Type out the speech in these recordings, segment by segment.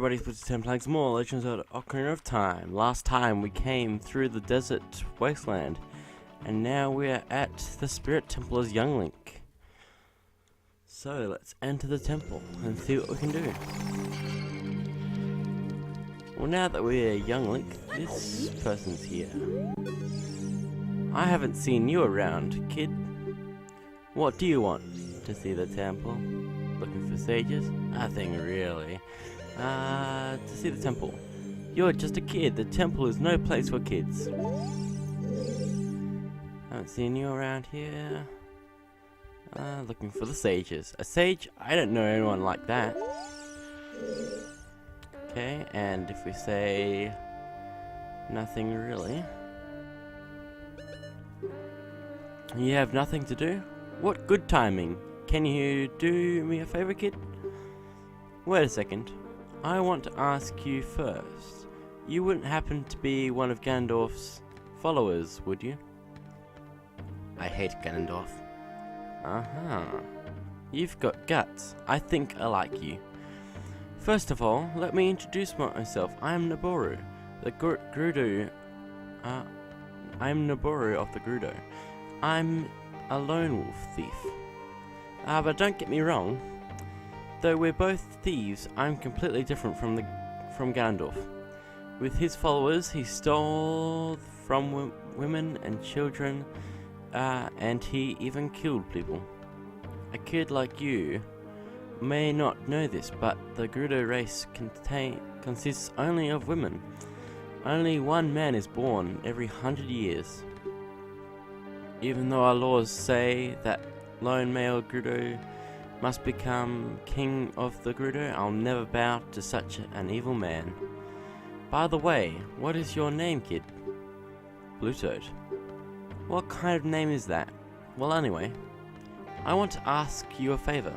everybody, for 10 Planks More Legends of Ocarian of Time. Last time we came through the desert wasteland, and now we're at the Spirit Temple as Young Link. So let's enter the temple and see what we can do. Well, now that we're Young Link, this person's here. I haven't seen you around, kid. What do you want? To see the temple? Looking for sages? Nothing really. To see the temple. You're just a kid. The temple is no place for kids. Haven't seen you around here. Looking for the sages. A sage? I don't know anyone like that. Okay, and if we say nothing really. You have nothing to do? What good timing. Can you do me a favor, kid? Wait a second. I want to ask you first. You wouldn't happen to be one of Ganondorf's followers, would you? I hate Ganondorf. You've got guts. I think I like you. First of all, let me introduce myself. I am Noboru, the Gerudo. I'm Noboru of the Gerudo. I'm a lone wolf thief. But don't get me wrong. Though we're both thieves, I'm completely different from Ganondorf. With his followers, he stole from women and children, and he even killed people. A kid like you may not know this, but the Gerudo race consists only of women. Only one man is born every 100 years. Even though our laws say that lone male Gerudo must become king of the Gerudo, I'll never bow to such an evil man. By the way, what is your name, kid? Bluetoad. What kind of name is that? Well, anyway, I want to ask you a favor.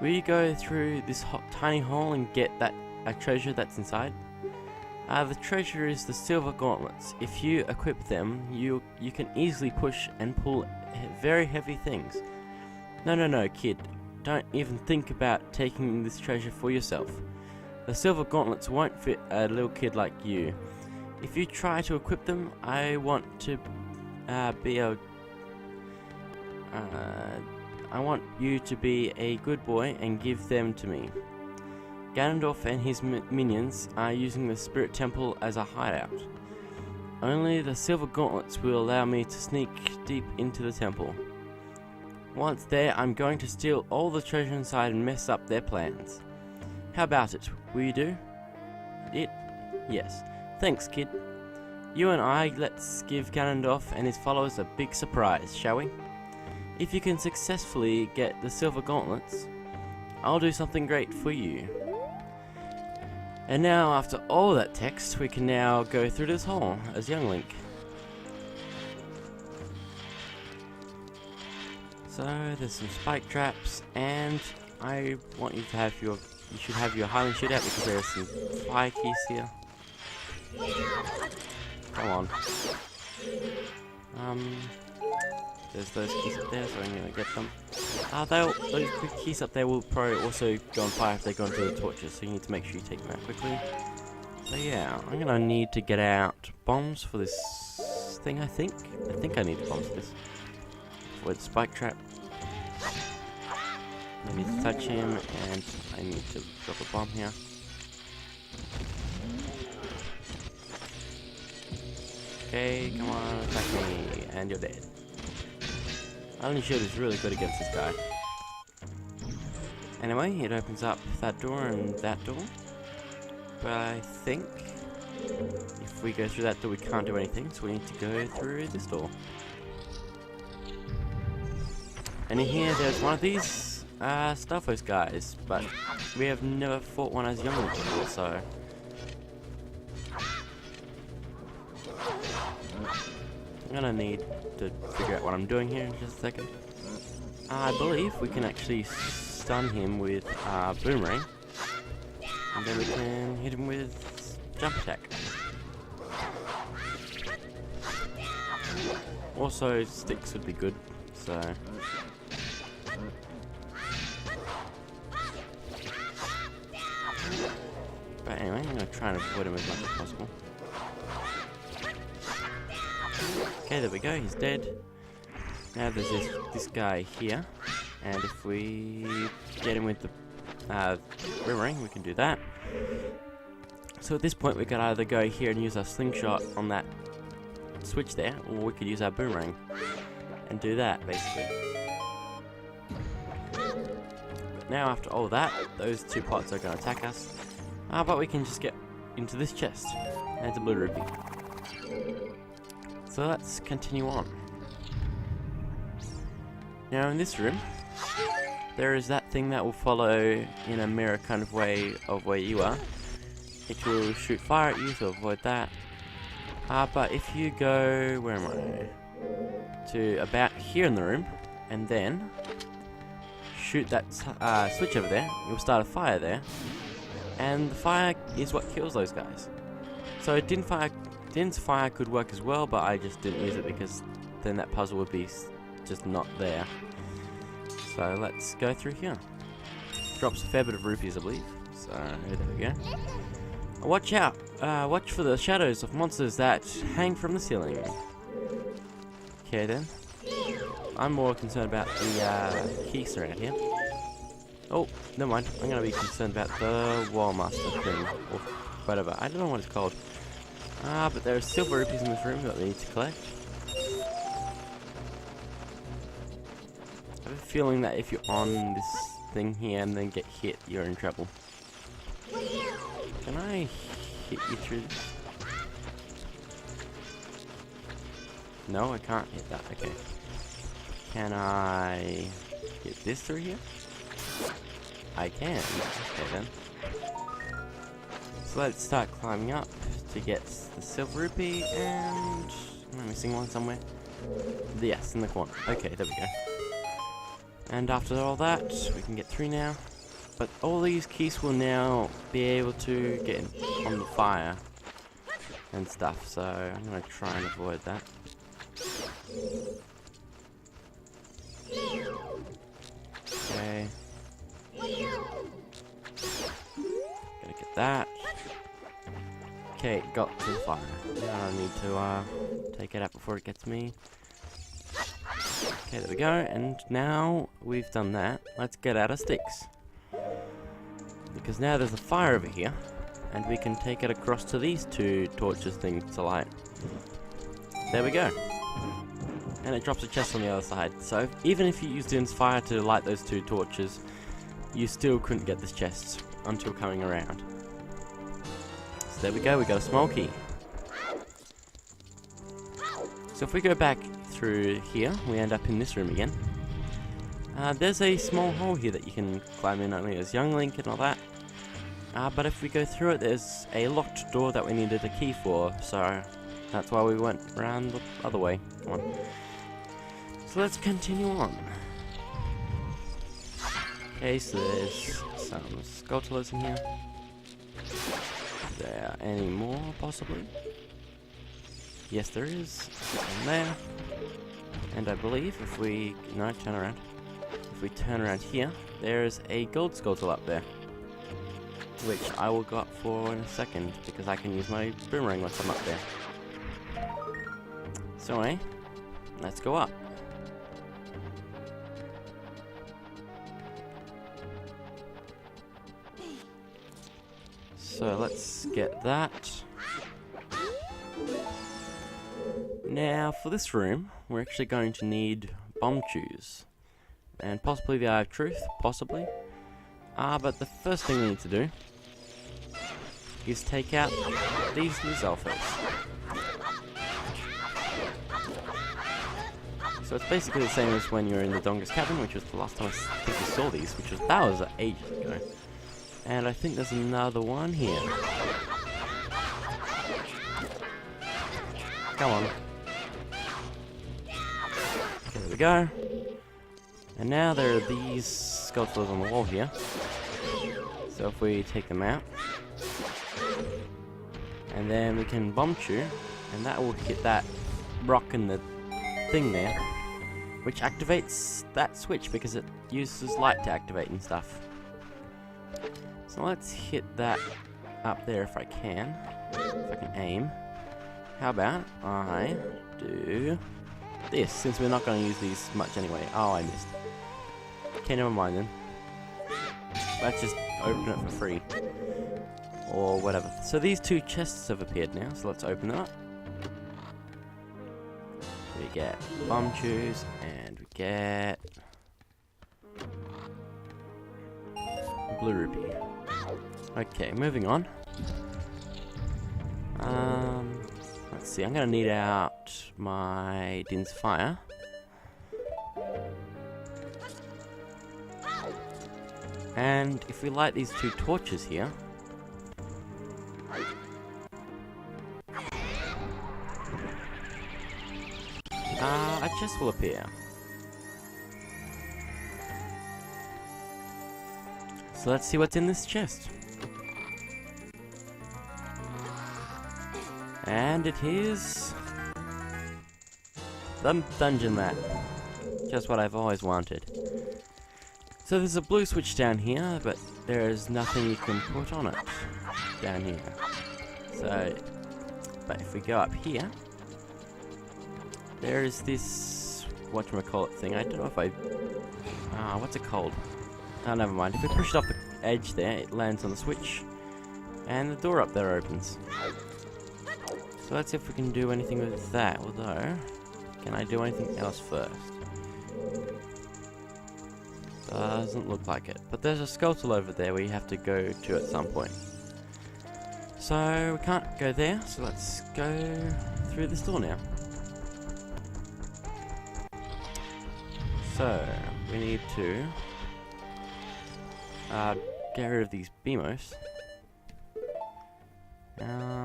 Will you go through this tiny hole and get a treasure that's inside? The treasure is the silver gauntlets. If you equip them, you can easily push and pull very heavy things. No, kid. Don't even think about taking this treasure for yourself. The silver gauntlets won't fit a little kid like you. If you try to equip them, I want you to be a good boy and give them to me. Ganondorf and his minions are using the Spirit Temple as a hideout. Only the silver gauntlets will allow me to sneak deep into the temple. Once there, I'm going to steal all the treasure inside and mess up their plans. How about it? Will you do it? Yes. Thanks, kid. You and I, let's give Ganondorf and his followers a big surprise, shall we? If you can successfully get the silver gauntlets, I'll do something great for you. And now, after all that text, we can now go through this hole as Young Link. So, there's some spike traps, and I want you to have you should have your Highland shootout because there's some spikies here. Come on. There's those keys up there, so I'm gonna get them. Those quick keys up there will probably also go on fire if they go into the torches, so you need to make sure you take them out quickly. So yeah, I'm gonna need to get out bombs for this thing, I think. I think I need bombs for this. For the spike trap. I need to touch him, and I need to drop a bomb here. Okay, come on, attack me, and you're dead. Only shield is really good against this guy. Anyway, it opens up that door and that door. But I think if we go through that door, we can't do anything, so we need to go through this door. And in here, there's one of these Starfos guys, but we have never fought one as Young Link before, so I'm gonna need to figure out what I'm doing here in just a second. I believe we can actually stun him with Boomerang, and then we can hit him with Jump Attack. Also, sticks would be good, so But anyway, I'm gonna try and avoid him as much as possible. Okay, there we go, he's dead. Now there's this guy here, and if we get him with the boomerang, we can do that. So at this point we could either go here and use our slingshot on that switch there, or we could use our boomerang and do that, basically. But now after all that, those two pots are going to attack us. But we can just get into this chest, and it's a blue rupee. So let's continue on. Now in this room, there is that thing that will follow in a mirror kind of way of where you are. It will shoot fire at you, so avoid that. But if you go, where am I? To about here in the room, and then shoot that switch over there, you'll start a fire there. And the fire is what kills those guys. So Din's fire could work as well, but I just didn't use it because then that puzzle would be just not there. So let's go through here. Drops a fair bit of rupees, I believe. So there we go. Watch out! Watch for the shadows of monsters that hang from the ceiling. Okay then. I'm more concerned about the keys around here. Oh, never mind. I'm going to be concerned about the wall master thing, or whatever. I don't know what it's called. But there are silver rupees in this room that we need to collect. I have a feeling that if you're on this thing here and then get hit, you're in trouble. Can I hit you through this? No, I can't hit that. Okay. Can I hit this through here? I can. Okay then. So let's start climbing up to get the silver rupee, and am I missing one somewhere? Yes, in the corner. Okay, there we go. And after all that, we can get through now. But all these keys will now be able to get on the fire and stuff, so I'm going to try and avoid that. Okay. Gonna get that. Okay, got to the fire. Now I need to take it out before it gets me. Okay, there we go, and now we've done that, let's get out our sticks. Because now there's a fire over here, and we can take it across to these two torches things to light. There we go. And it drops a chest on the other side, so even if you used Din's fire to light those two torches, you still couldn't get this chest until coming around. So there we go, we got a small key. So if we go back through here, we end up in this room again. There's a small hole here that you can climb in only as Young Link and all that. But if we go through it, there's a locked door that we needed a key for, so that's why we went around the other way. Come on. So let's continue on. Okay, so there's some sculptures in here. Is there any more, possibly? Yes, there is. One there. And I believe if we... No, turn around. If we turn around here, there's a gold sculpture up there. Which I will go up for in a second, because I can use my boomerang once I'm up there. So anyway, let's go up. So let's get that. Now for this room, we're actually going to need bomb chews. And possibly the Eye of Truth, possibly. But the first thing we need to do is take out these Zelfels. So it's basically the same as when you're in the Donga's cabin, which was the last time I think we saw these, that was ages ago. And I think there's another one here. Come on. Okay, there we go. And now there are these sculptures on the wall here. So if we take them out, and then we can bomb chew, and that will hit that rock in the thing there, which activates that switch because it uses light to activate and stuff. So let's hit that up there if I can. If I can aim. How about I do this, since we're not going to use these much anyway. Oh, I missed. Okay, never mind then. Let's just open it for free. Or whatever. So these two chests have appeared now, so let's open them up. We get bomb chews, and we get blue rupee. Okay, moving on. Let's see, I'm gonna need out my Din's fire. And if we light these two torches here, a chest will appear. So let's see what's in this chest. And it is the dungeon map. Just what I've always wanted. So there's a blue switch down here, but there is nothing you can put on it down here. So, but if we go up here, there is this whatchamacallit thing. I don't know if I... what's it called? Oh, never mind. If we push it off the edge there, it lands on the switch. And the door up there opens. So let's see if we can do anything with that. Although, can I do anything else first? Doesn't look like it. But there's a skeleton over there where you have to go to at some point. So we can't go there, so let's go through this door now. So, we need to get rid of these BMOs.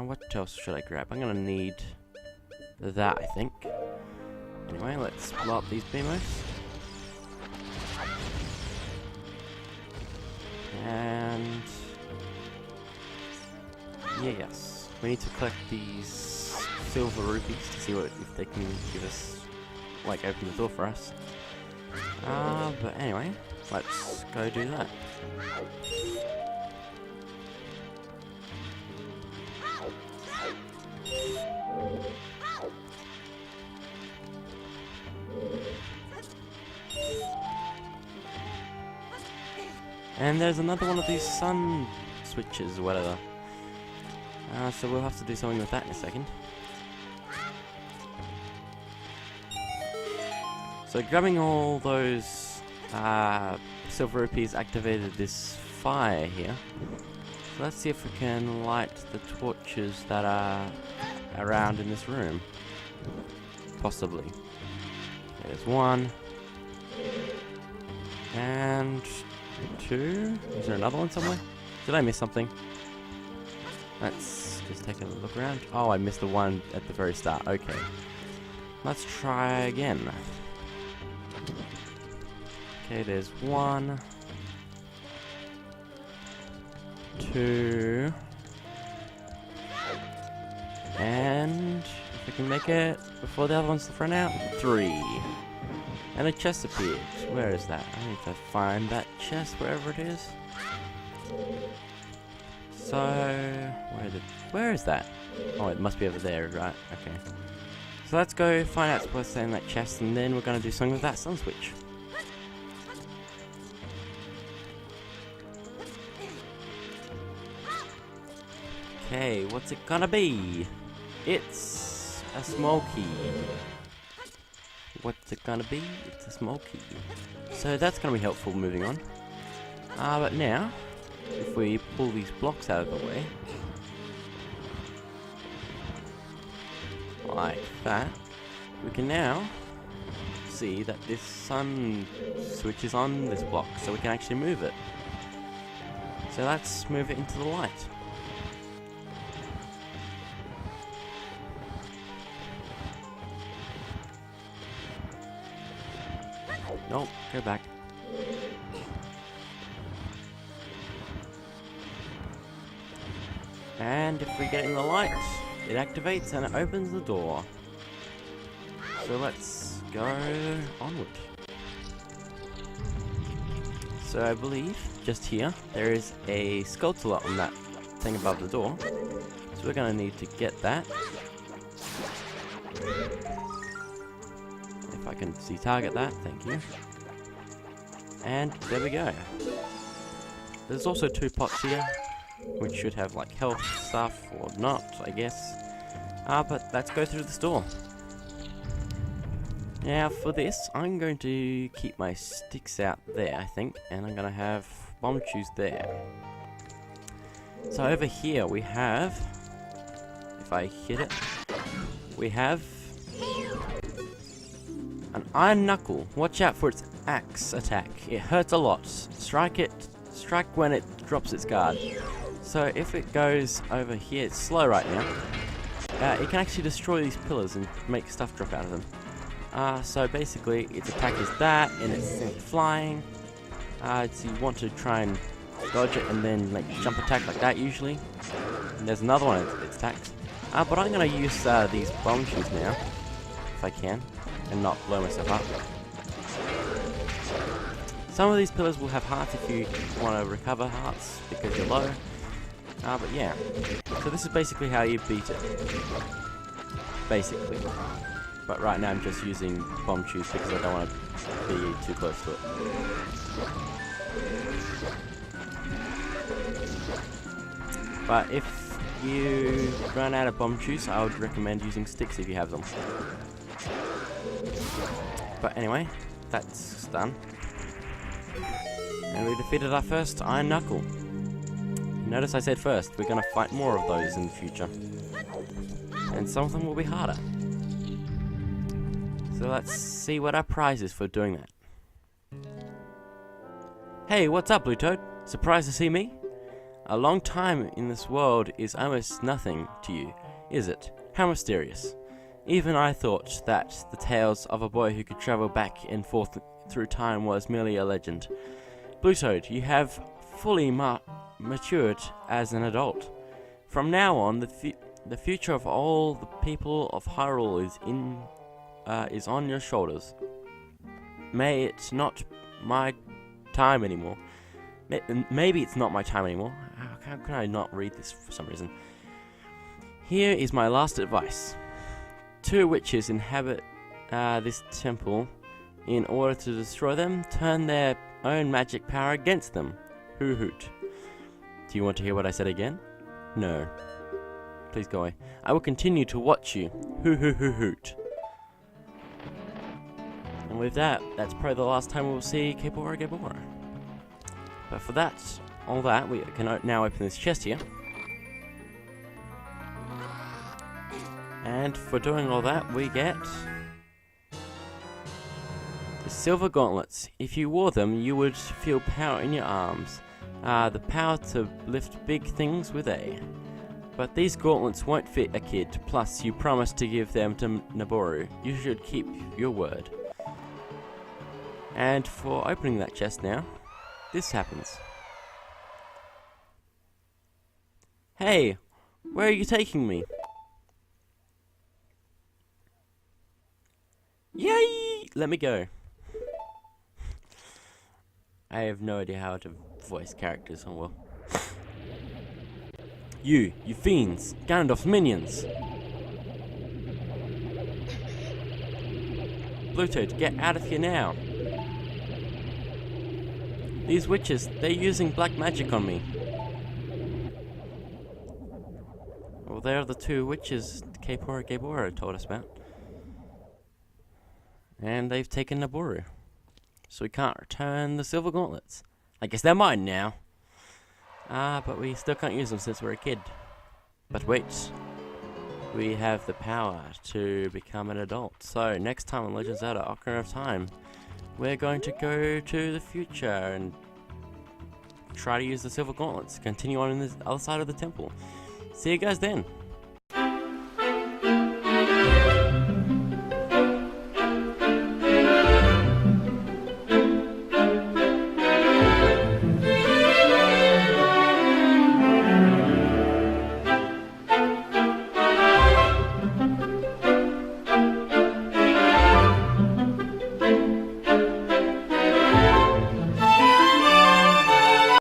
What else should I grab? I'm gonna need that, I think. Anyway, let's blow up these BMOs. And yes, we need to collect these silver rupees to see what if they can give us, like, open the door for us. But anyway, let's go do that. And there's another one of these sun switches or whatever. So we'll have to do something with that in a second. So grabbing all those silver rupees activated this fire here. So let's see if we can light the torches that are around in this room. Possibly. There's one. And two. Is there another one somewhere? Did I miss something? Let's just take a look around. Oh, I missed the one at the very start. Okay. Let's try again. Okay, there's one. Two. And if we can make it before the other ones run out, three. And a chest appeared. Where is that? I need to find that chest wherever it is. So, where is that? Oh, it must be over there, right? Okay. So let's go find out what's in that chest, and then we're going to do something with that sun switch. Okay, what's it gonna be? It's a small key. What's it gonna be? It's a small key. So that's gonna be helpful moving on. But now, if we pull these blocks out of the way, like that, we can now see that this sun switch is on this block, so we can actually move it. So let's move it into the light. Nope, go back. And if we get in the light, it activates and it opens the door. So let's go onward. So I believe, just here, there is a skull on that thing above the door. So we're going to need to get that. If I can see target that, thank you. And there we go. There's also 2 pots here, which should have like health stuff or not, I guess. But let's go through the store. Now for this, I'm going to keep my sticks out there, I think, and I'm going to have bomb shoes there. So over here we have, if I hit it, we have an iron knuckle. Watch out for its axe attack. It hurts a lot. Strike when it drops its guard. So if it goes over here, it's slow right now. It can actually destroy these pillars and make stuff drop out of them. So basically, its attack is that, and it's flying. So you want to try and dodge it and then like jump attack like that usually. And there's another one it attacks. But I'm going to use these bomb shoes now, if I can, and not blow myself up. Some of these pillars will have hearts if you want to recover hearts because you're low. But yeah, so this is basically how you beat it. Basically. But right now I'm just using bomb shoes because I don't want to be too close to it. But if you run out of bomb shoes, I would recommend using sticks if you have them. But anyway, that's done. And we defeated our first Iron Knuckle. Notice I said first, we're going to fight more of those in the future. And some of them will be harder. So let's see what our prize is for doing that. Hey, what's up, Blue Toad? Surprised to see me? A long time in this world is almost nothing to you, is it? How mysterious. Even I thought that the tales of a boy who could travel back and forth through time was merely a legend. Blue Toad, you have fully matured as an adult. From now on, the future of all the people of Hyrule is on your shoulders. May it's not my time anymore. Maybe it's not my time anymore. How can I not read this for some reason? Here is my last advice. 2 witches inhabit this temple. In order to destroy them, turn their own magic power against them. Hoo hoot. Do you want to hear what I said again? No. Please go away. I will continue to watch you. Hoo hoo hoo hoot. And with that, that's probably the last time we'll see Gebora. But for that, all that, we can now open this chest here. And for doing all that, we get the silver gauntlets. If you wore them, you would feel power in your arms. The power to lift big things with A. But these gauntlets won't fit a kid, plus you promised to give them to Naboru. You should keep your word. And for opening that chest now, this happens. Hey, where are you taking me? Yay! Let me go. I have no idea how to voice characters, oh well. You fiends, Ganondorf's minions! Blue Toad, get out of here now! These witches, they're using black magic on me. Well, they're the 2 witches Gebora told us about. And they've taken Naboru. So we can't return the silver gauntlets. I guess they're mine now. But we still can't use them since we're a kid. But wait. We have the power to become an adult. So next time on Legend of Zelda Ocarina of Time, we're going to go to the future and try to use the silver gauntlets. Continue on in the other side of the temple. See you guys then.